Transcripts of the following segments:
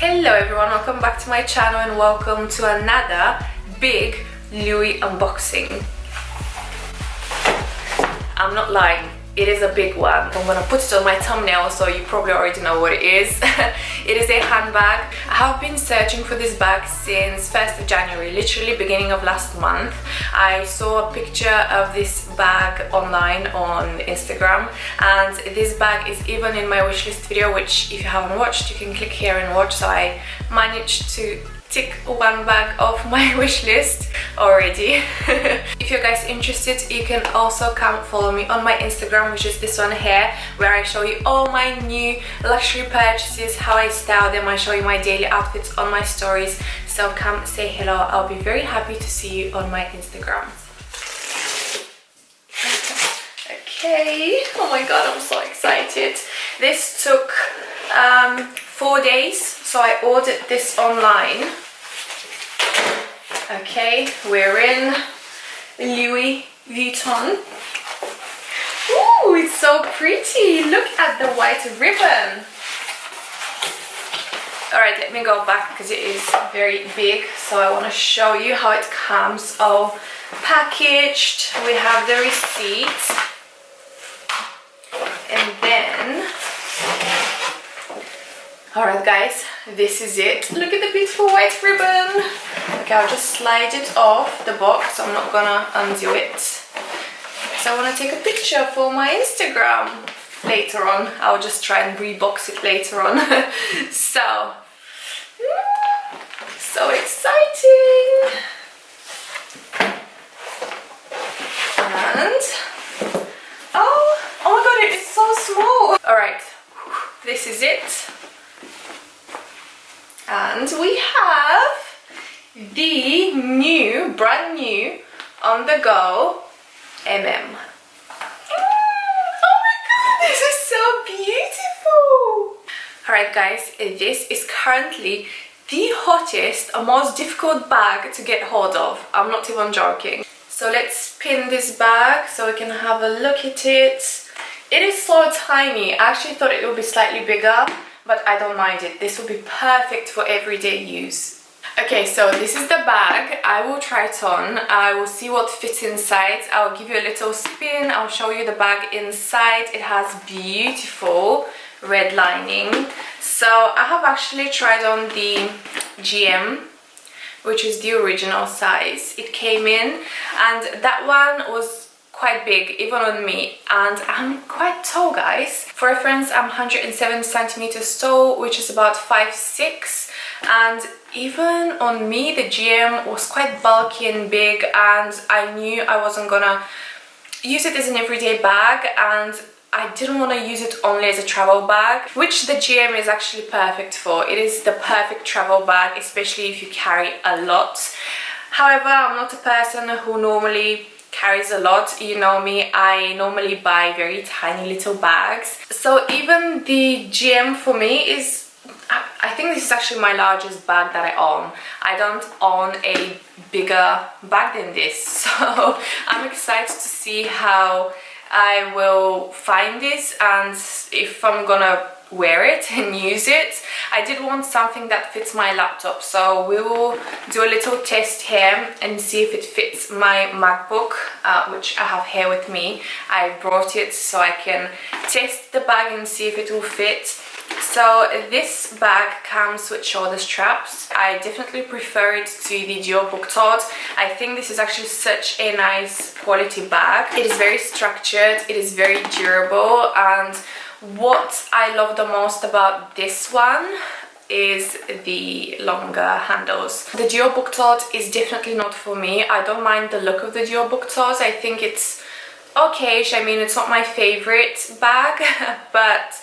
Hello everyone, welcome back to my channel and welcome to another big Louis unboxing. I'm not lying, it is a big one. I'm gonna put it on my thumbnail so you probably already know what it is. It is a handbag. I have been searching for this bag since 1st of January, literally beginning of last month. I saw a picture of this bag online on Instagram, and this bag is even in my wishlist video, which if you haven't watched you can click here and watch. So I managed to tick one bag off my wish list already. If you're guys interested, you can also come follow me on my Instagram, which is this one here, where I show you all my new luxury purchases, how I style them. I show you my daily outfits on my stories, so come say hello. I'll be very happy to see you on my Instagram. Okay, oh my god, I'm so excited. This took 4 days, so I ordered this online. Okay, we're in Louis Vuitton. Ooh, it's so pretty. Look at the white ribbon. Alright, let me go back because it is very big, so I want to show you how it comes all packaged. We have the receipt, and then alright guys, this is it. Look at the beautiful white ribbon. Okay, I'll just slide it off the box. I'm not gonna undo it. So I want to take a picture for my Instagram later on. I'll just try and rebox it later on. So exciting. And oh my god, it is so small. Alright, this is it. And we have the new, brand new, on the go MM. Oh my god, this is so beautiful! Alright guys, this is currently the hottest, most difficult bag to get hold of. I'm not even joking. So let's pin this bag so we can have a look at it. It is so tiny. I actually thought it would be slightly bigger, but I don't mind it. This will be perfect for everyday use. Okay, so this is the bag. I will try it on. I will see what fits inside. I'll give you a little spin. I'll show you the bag inside. It has beautiful red lining. So I have actually tried on the GM, which is the original size. It came in, and that one was quite big even on me, and I'm quite tall guys. For reference, I'm 107 centimeters tall, which is about 5'6", and even on me the GM was quite bulky and big, and I knew I wasn't gonna use it as an everyday bag, and I didn't want to use it only as a travel bag, which the GM is actually perfect for. It is the perfect travel bag, especially if you carry a lot. However, I'm not a person who normally carries a lot. You know me, I normally buy very tiny little bags. So even the GM for me is, I think this is actually my largest bag that I own. I don't own a bigger bag than this. So I'm excited to see how I will find this and if I'm gonna wear it and use it. I did want something that fits my laptop, so we will do a little test here and see if it fits my MacBook, which I have here with me. I brought it so I can test the bag and see if it will fit. So this bag comes with shoulder straps. I definitely prefer it to the Dior Book Tote. I think this is actually such a nice quality bag. It is very structured, it is very durable, and what I love the most about this one is the longer handles. The Dior Book Tote is definitely not for me. I don't mind the look of the Dior Book Tote. I think it's okay-ish. I mean, it's not my favorite bag, but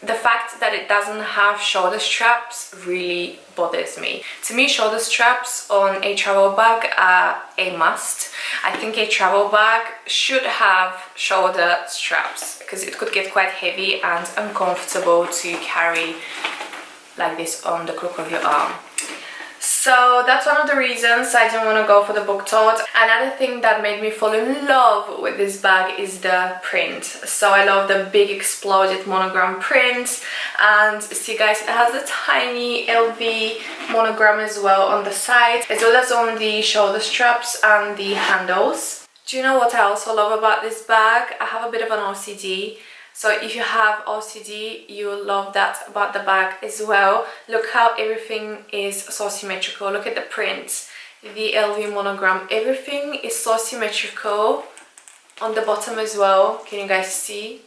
the fact that it doesn't have shoulder straps really bothers me. To me, shoulder straps on a travel bag are a must. I think a travel bag should have shoulder straps because it could get quite heavy and uncomfortable to carry like this on the crook of your arm. So that's one of the reasons I didn't want to go for the book tote. Another thing that made me fall in love with this bag is the print. So I love the big exploded monogram print, and see guys, it has a tiny LV monogram as well on the side, as well as on the shoulder straps and the handles. Do you know what I also love about this bag? I have a bit of an OCD. So if you have OCD, you will love that about the bag as well. Look how everything is so symmetrical. Look at the print, the LV monogram, everything is so symmetrical. On the bottom as well, can you guys see?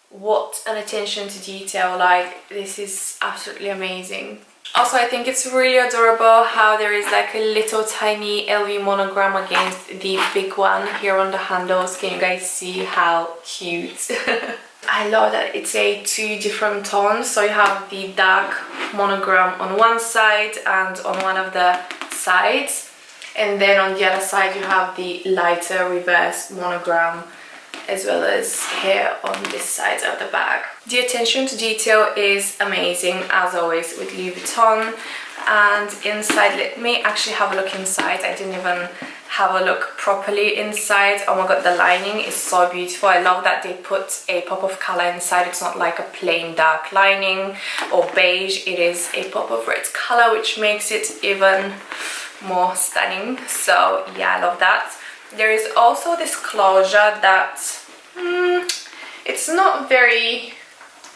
What an attention to detail, like this is absolutely amazing. Also, I think it's really adorable how there is like a little tiny LV monogram against the big one here on the handles. Can you guys see how cute? I love that it's a 2 different tones. So you have the dark monogram on one side and on one of the sides, and then on the other side you have the lighter reverse monogram, as well as here on this side of the bag. The attention to detail is amazing as always with Louis Vuitton. And inside, let me actually have a look inside. I didn't even have a look properly inside. Oh my god, the lining is so beautiful. I love that they put a pop of color inside. It's not like a plain dark lining or beige. It is a pop of red color, which makes it even more stunning. So yeah, I love that. There is also this closure that it's not very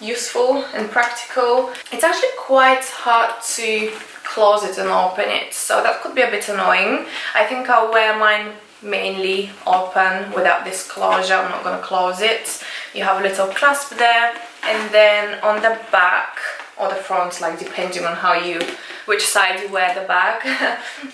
useful and practical. It's actually quite hard to close it and open it, so that could be a bit annoying. I think I'll wear mine mainly open without this closure. I'm not going to close it. You have a little clasp there, and then on the back or the front, like depending on which side you wear the bag,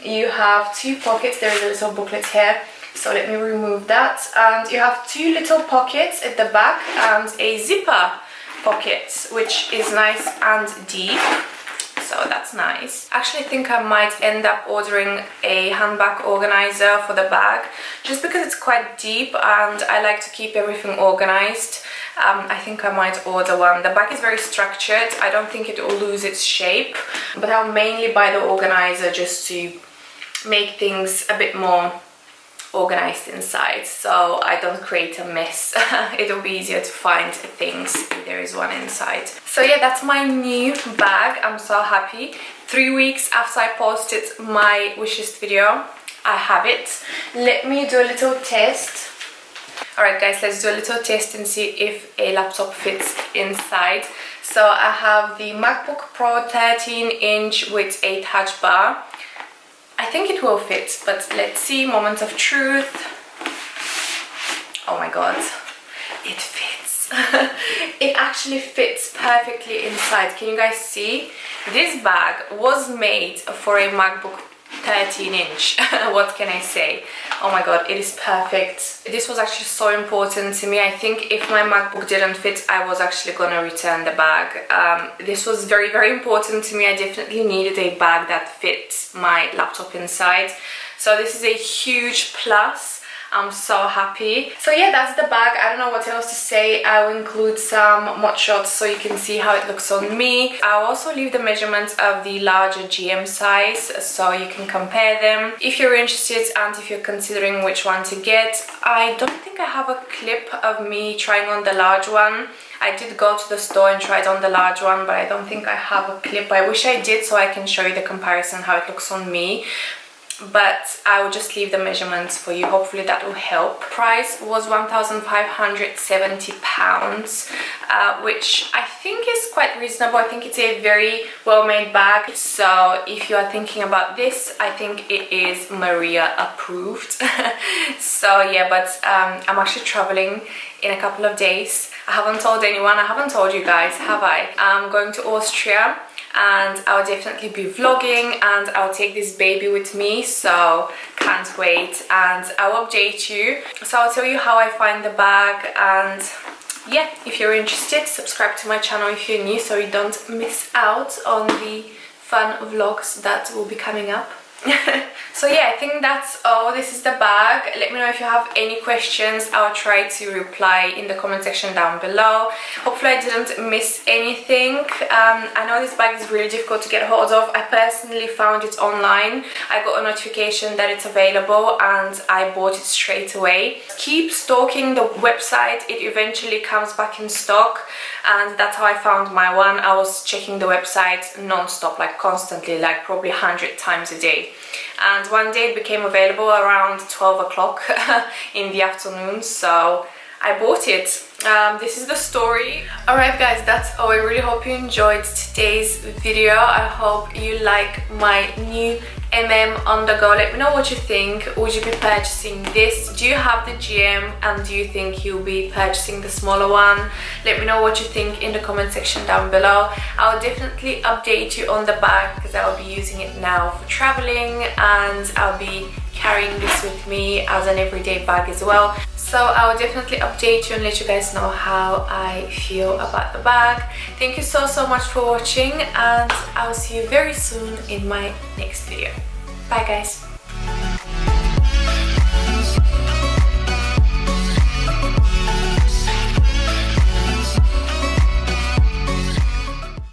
you have 2 pockets. There is a little booklet here, so let me remove that. And you have 2 little pockets at the back and a zipper pocket, which is nice and deep, so that's nice. Actually, I think I might end up ordering a handbag organizer for the bag, just because it's quite deep and I like to keep everything organized. I think I might order one. The bag is very structured. I don't think it will lose its shape, but I'll mainly buy the organizer just to make things a bit more organized inside, so I don't create a mess. It'll be easier to find things if there is one inside. So yeah, that's my new bag. I'm so happy. 3 weeks after I posted my wishlist video, I have it. Let me do a little test. Alright guys, let's do a little test and see if a laptop fits inside. So I have the MacBook Pro 13-inch with a touch bar. I think it will fit, but let's see. Moment of truth. Oh my god, it fits. It actually fits perfectly inside. Can you guys see? This bag was made for a MacBook 13-inch. What can I say? Oh my god, it is perfect. This was actually so important to me. I think if my MacBook didn't fit, I was actually gonna return the bag. This was very, very important to me. I definitely needed a bag that fits my laptop inside. So this is a huge plus. I'm so happy. So yeah, that's the bag. I don't know what else to say. I will include some mod shots so you can see how it looks on me. I'll also leave the measurements of the larger GM size so you can compare them if you're interested and if you're considering which one to get. I don't think I have a clip of me trying on the large one. I did go to the store and tried on the large one, but I don't think I have a clip. I wish I did so I can show you the comparison, how it looks on me. But I will just leave the measurements for you. Hopefully that will help. Price was £1,570, which I think is quite reasonable. I think it's a very well-made bag. So if you are thinking about this, I think it is Maria approved. So yeah, but I'm actually traveling in a couple of days. I haven't told anyone. I haven't told you guys, have I? I'm going to Austria, and I'll definitely be vlogging, and I'll take this baby with me, so can't wait, and I'll update you. So I'll tell you how I find the bag, and yeah, if you're interested, subscribe to my channel if you're new so you don't miss out on the fun vlogs that will be coming up. So yeah, I think that's all. This is the bag. Let me know if you have any questions. I'll try to reply in the comment section down below. Hopefully I didn't miss anything. I know this bag is really difficult to get hold of. I personally found it online. I got a notification that it's available and I bought it straight away. Keep stalking the website. It eventually comes back in stock, and that's how I found my one. I was checking the website non-stop, like constantly, like probably 100 times a day. And one day it became available around 12 o'clock in the afternoon, so I bought it. This is the story. Alright guys, that's all. I really hope you enjoyed today's video. I hope you like my new On The Go. Let me know what you think. Would you be purchasing this? Do you have the GM and do you think you'll be purchasing the smaller one? Let me know what you think in the comment section down below. I'll definitely update you on the bag because I'll be using it now for traveling, and I'll be carrying this with me as an everyday bag as well. So I will definitely update you and let you guys know how I feel about the bag. Thank you so much for watching, and I'll see you very soon in my next video. Bye guys.